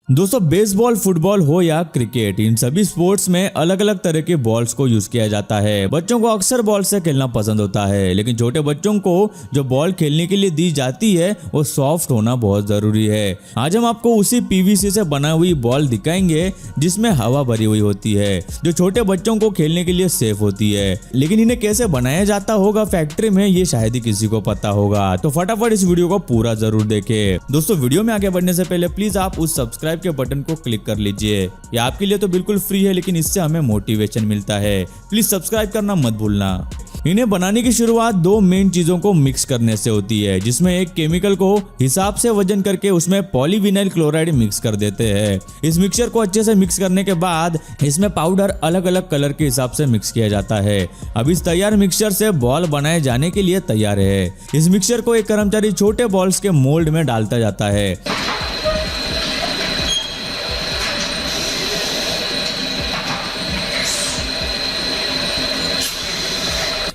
दोस्तों baseball, football हो या क्रिकेट, इन सभी स्पोर्ट्स में अलग अलग तरह के बॉल्स को यूज किया जाता है। बच्चों को अक्सर बॉल से खेलना पसंद होता है, लेकिन छोटे बच्चों को जो बॉल खेलने के लिए दी जाती है वो सॉफ्ट होना बहुत जरूरी है। आज हम आपको उसी पीवीसी से बना हुई बॉल दिखाएंगे जिसमें हवा भरी हुई होती है, जो छोटे बच्चों को खेलने के लिए सेफ होती है। लेकिन इन्हें कैसे बनाया जाता होगा फैक्ट्री में, ये शायद ही किसी को पता होगा। तो फटाफट इस वीडियो को पूरा जरूर देखें। दोस्तों वीडियो में आगे बढ़ने से पहले प्लीज आप उस सब्सक्राइब के बटन को क्लिक कर लीजिए। ये आपके लिए तो बिल्कुल फ्री है, लेकिन इससे हमें मोटिवेशन मिलता है। प्लीज सब्सक्राइब करना मत भूलना। इन्हें बनाने की शुरुआत दो मेन चीजों को मिक्स करने से होती है, जिसमें एक केमिकल को हिसाब से वजन करके उसमें पॉलीविनाइल क्लोराइड मिक्स कर देते हैं। इस मिक्सचर को अच्छे से मिक्स करने के बाद इसमें पाउडर अलग अलग कलर के हिसाब से मिक्स किया जाता है। अब इस तैयार मिक्सचर से बॉल बनाए जाने के लिए तैयार है। इस मिक्सचर को एक कर्मचारी छोटे बॉल्स के मोल्ड में डालता जाता है।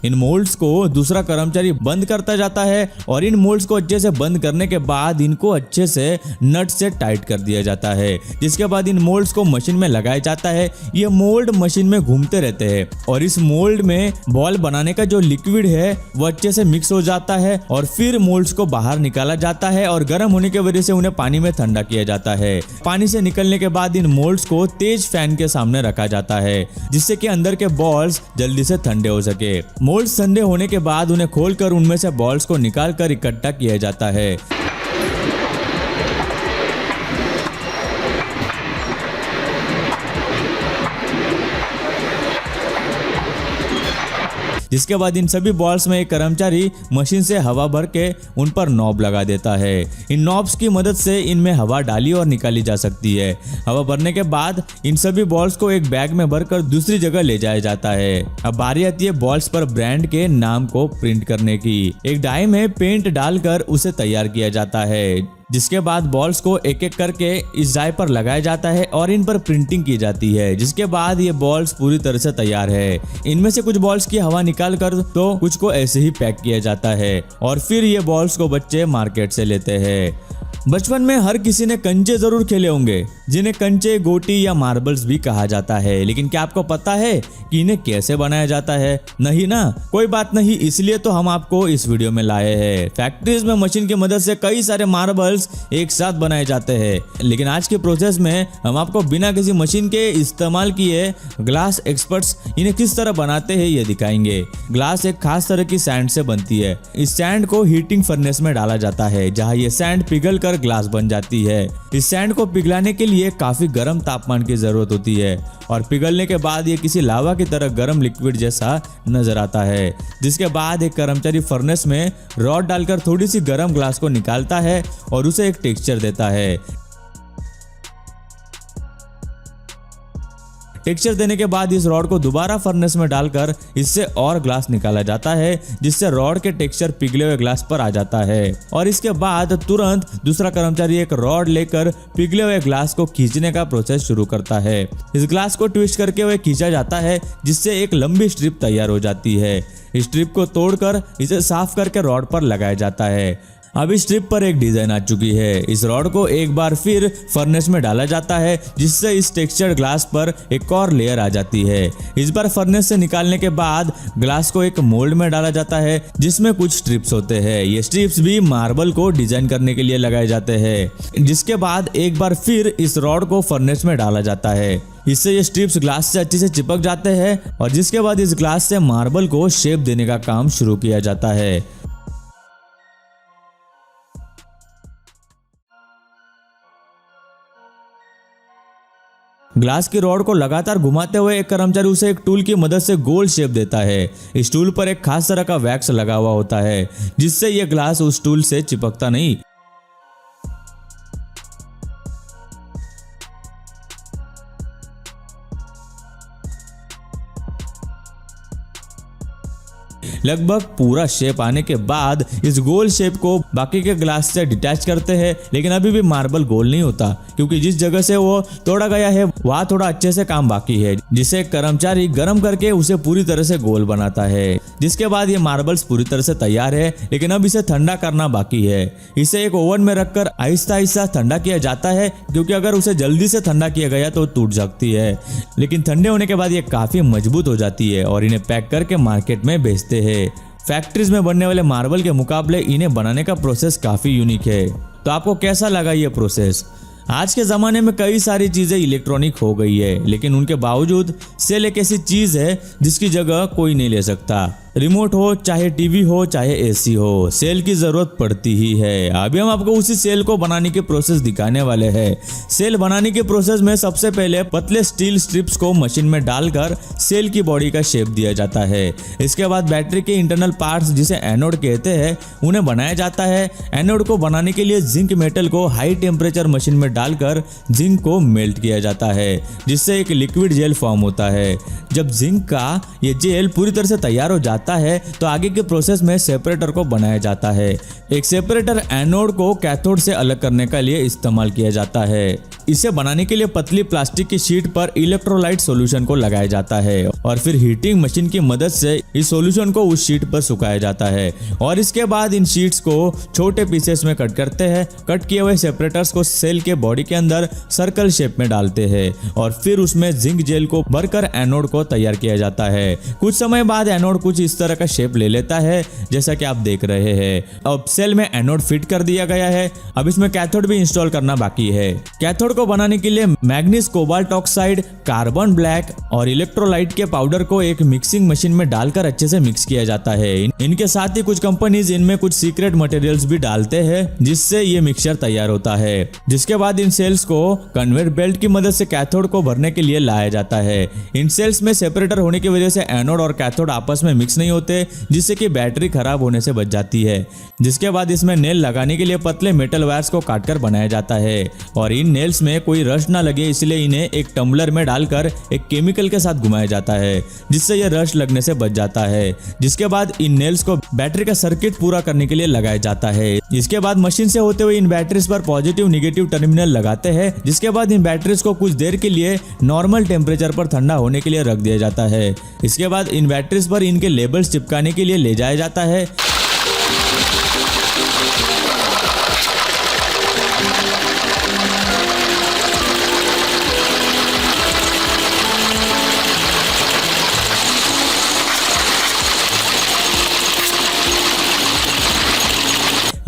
इन मोल्ड्स को दूसरा कर्मचारी बंद करता जाता है और इन मोल्ड्स को अच्छे से बंद करने के बाद इनको अच्छे से नट से टाइट कर दिया जाता है, जिसके बाद इन मोल्ड्स को मशीन में लगाया जाता है। ये मोल्ड मशीन में घूमते रहते हैं और इस मोल्ड में बॉल बनाने का जो लिक्विड है वो अच्छे से मिक्स हो जाता है और फिर मोल्ड्स को बाहर निकाला जाता है और गर्म होने की वजह से उन्हें पानी में ठंडा किया जाता है। पानी से निकलने के बाद इन मोल्ड्स को तेज फैन के सामने रखा जाता है, जिससे कि अंदर के बॉल्स जल्दी से ठंडे हो सके। मोल्ड्स ठंडे होने के बाद उन्हें खोलकर उनमें से बॉल्स को निकालकर इकट्ठा किया जाता है। जिसके बाद इन सभी बॉल्स में एक कर्मचारी मशीन से हवा भर के उन पर नॉब लगा देता है। इन नॉब्स की मदद से इनमें हवा डाली और निकाली जा सकती है। हवा भरने के बाद इन सभी बॉल्स को एक बैग में भरकर दूसरी जगह ले जाया जाता है। अब बारी आती है बॉल्स पर ब्रांड के नाम को प्रिंट करने की। एक डाई में पेंट डालकर उसे तैयार किया जाता है, जिसके बाद बॉल्स को एक एक करके इस डाई पर लगाया जाता है और इन पर प्रिंटिंग की जाती है। जिसके बाद ये बॉल्स पूरी तरह से तैयार है। इनमें से कुछ बॉल्स की हवा निकाल कर तो कुछ को ऐसे ही पैक किया जाता है और फिर ये बॉल्स को बच्चे मार्केट से लेते हैं। बचपन में हर किसी ने कंचे जरूर खेले होंगे, जिन्हें कंचे, गोटी या मार्बल्स भी कहा जाता है। लेकिन क्या आपको पता है कि इन्हें कैसे बनाया जाता है? नहीं ना, कोई बात नहीं, इसलिए तो हम आपको इस वीडियो में लाए हैं। फैक्ट्रीज में मशीन की मदद से कई सारे मार्बल्स एक साथ बनाए जाते हैं, लेकिन आज के प्रोसेस में हम आपको बिना किसी मशीन के इस्तेमाल किए ग्लास एक्सपर्ट्स इन्हें किस तरह बनाते हैं ये दिखाएंगे। ग्लास एक खास तरह की सैंड से बनती है। इस सैंड को हीटिंग फर्नेस में डाला जाता है, जहाँ ये सैंड पिघल कर ग्लास बन जाती है। इस सैंड को पिघलाने के लिए काफी गर्म तापमान की जरूरत होती है और पिघलने के बाद ये किसी लावा की तरह गर्म लिक्विड जैसा नजर आता है। जिसके बाद एक कर्मचारी फर्नेस में रॉड डालकर थोड़ी सी गर्म ग्लास को निकालता है और उसे एक टेक्सचर देता है। टेक्सचर देने के बाद इस रॉड को दोबारा फर्नेस में डालकर इससे और ग्लास निकाला जाता है, जिससे रॉड के टेक्सचर पिघले हुए ग्लास पर आ जाता है। और इसके बाद तुरंत दूसरा कर्मचारी एक रॉड लेकर पिघले हुए ग्लास को खींचने का प्रोसेस शुरू करता है। इस ग्लास को ट्विस्ट करके हुए खींचा जाता है, जिससे एक लंबी स्ट्रिप तैयार हो जाती है। इस स्ट्रिप को तोड़कर इसे साफ करके रॉड पर लगाया जाता है। अब इस स्ट्रिप पर एक डिजाइन आ चुकी है। इस रॉड को एक बार फिर फर्नेस में डाला जाता है, जिससे इस टेक्सचर्ड ग्लास पर एक और लेयर आ जाती है। इस बार फर्नेस से निकालने के बाद ग्लास को एक मोल्ड में डाला जाता है, जिसमें कुछ स्ट्रिप्स होते हैं। ये स्ट्रिप्स भी मार्बल को डिजाइन करने के लिए लगाए जाते हैं। जिसके बाद एक बार फिर इस रॉड को फर्नेस में डाला जाता है। इससे ये स्ट्रिप्स ग्लास से अच्छे से चिपक जाते हैं और जिसके बाद इस ग्लास से मार्बल को शेप देने का काम शुरू किया जाता है। ग्लास की रॉड को लगातार घुमाते हुए एक कर्मचारी उसे एक टूल की मदद से गोल शेप देता है। इस टूल पर एक खास तरह का वैक्स लगा हुआ होता है, जिससे यह ग्लास उस टूल से चिपकता नहीं। लगभग पूरा शेप आने के बाद इस गोल शेप को बाकी के ग्लास से डिटैच करते हैं, लेकिन अभी भी मार्बल गोल नहीं होता, क्योंकि जिस जगह से वो तोड़ा गया है वहाँ थोड़ा अच्छे से काम बाकी है, जिसे कर्मचारी गर्म करके उसे पूरी तरह से गोल बनाता है। जिसके बाद ये मार्बल्स पूरी तरह से तैयार है, लेकिन अब इसे ठंडा करना बाकी है। इसे एक ओवन में रखकर आहिस्ता आहिस्ता ठंडा किया जाता है, क्योंकि अगर उसे जल्दी से ठंडा किया गया तो टूट सकती है। लेकिन ठंडे होने के बाद ये काफी मजबूत हो जाती है और इन्हें पैक करके मार्केट में बेचते हैं। फैक्ट्रीज में बनने वाले मार्बल के मुकाबले इन्हें बनाने का प्रोसेस काफी यूनिक है। तो आपको कैसा लगा ये प्रोसेस? आज के ज़माने में कई सारी चीज़ें इलेक्ट्रॉनिक हो गई है, लेकिन उनके बावजूद सेल एक ऐसी चीज़ है जिसकी जगह कोई नहीं ले सकता। रिमोट हो, चाहे टीवी हो, चाहे एसी हो, सेल की ज़रूरत पड़ती ही है। अभी हम आपको उसी सेल को बनाने के प्रोसेस दिखाने वाले हैं। सेल बनाने के प्रोसेस में सबसे पहले पतले स्टील स्ट्रिप्स को मशीन में डालकर सेल की बॉडी का शेप दिया जाता है। इसके बाद बैटरी के इंटरनल पार्ट्स, जिसे एनोड कहते हैं, उन्हें बनाया जाता है। एनोड को बनाने के लिए जिंक मेटल को हाई टेम्परेचर मशीन में डालकर जिंक को मेल्ट किया जाता है, जिससे एक लिक्विड जेल फॉर्म होता है। जब जिंक का ये जेल पूरी तरह से तैयार हो जाता है तो आगे के प्रोसेस में सेपरेटर को बनाया जाता है। एक सेपरेटर एनोड को कैथोड से अलग करने के लिए इस्तेमाल किया जाता है। इसे बनाने के लिए पतली प्लास्टिक की शीट पर इलेक्ट्रोलाइट सॉल्यूशन को लगाया जाता है और फिर हीटिंग मशीन की मदद से इस सॉल्यूशन को उस शीट पर सुखाया जाता है और इसके बाद इन शीट्स को छोटे पीसेस में कट करते हैं। कट किए हुए सेपरेटर्स को सेल के बॉडी के अंदर सर्कल शेप में डालते हैं और फिर उसमें जिंक जेल को भरकर एनोड को तैयार किया जाता है। कुछ समय बाद एनोड कुछ इस तरह का शेप ले लेता है, जैसा कि आप देख रहे हैं। अब सेल में एनोड फिट कर दिया गया है। अब इसमें कैथोड भी इंस्टॉल करना बाकी है। कैथोड को बनाने के लिए manganese cobalt oxide, carbon black और इलेक्ट्रोलाइट के पाउडर को एक मिक्सिंग मशीन में डालकर अच्छे से मिक्स किया जाता है। इनके साथ ही कुछ कंपनीज इनमें कुछ सीक्रेट मटेरियल्स भी डालते हैं, जिससे ये मिक्सचर तैयार होता है। जिसके बाद इन सेल्स को कन्वेयर बेल्ट की मदद से कैथोड को भरने के लिए लाया जाता है। इन सेल्स में सेपरेटर होने की वजह से एनोड और कैथोड आपस में मिक्स नहीं होते, जिससे कि बैटरी खराब होने से बच जाती है। जिसके बाद इसमें नेल लगाने के लिए पतले मेटल वायर्स को काटकर बनाया जाता है और इन नेल्स में कोई रस्ट ना लगे, इसलिए इन्हें एक टम्बलर में डालकर एक केमिकल के साथ घुमाया जाता है, जिससे यह रस्ट लगने से बच जाता है। जिसके बाद इन नेल्स को बैटरी का सर्किट पूरा करने के लिए लगाया जाता है। इसके बाद मशीन से होते हुए इन बैटरीज पर पॉजिटिव निगेटिव टर्मिनल लगाते हैं। जिसके बाद इन बैटरीज को कुछ देर के लिए नॉर्मल टेम्परेचर पर ठंडा होने के लिए रख दिया जाता है। इसके बाद इन बैटरीज पर इनके लेबल्स चिपकाने के लिए ले जाया जाता है।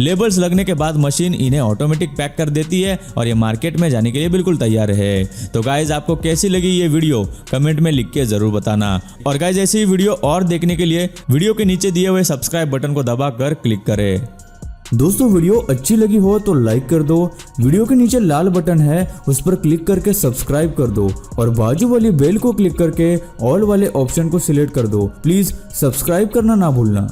लेबल्स लगने के बाद मशीन इन्हें ऑटोमेटिक पैक कर देती है और ये मार्केट में जाने के लिए बिल्कुल तैयार है। तो गाइज, आपको कैसी लगी ये वीडियो कमेंट में लिख के जरूर बताना। और गाइज, ऐसी ही वीडियो और देखने के लिए वीडियो के नीचे दिए हुए सब्सक्राइब बटन को दबाकर क्लिक करें। दोस्तों, वीडियो अच्छी लगी हो तो लाइक कर दो। वीडियो के नीचे लाल बटन है, उस पर क्लिक करके सब्सक्राइब कर दो और बाजू वाली बेल को क्लिक करके ऑल वाले ऑप्शन को सिलेक्ट कर दो। प्लीज सब्सक्राइब करना ना भूलना।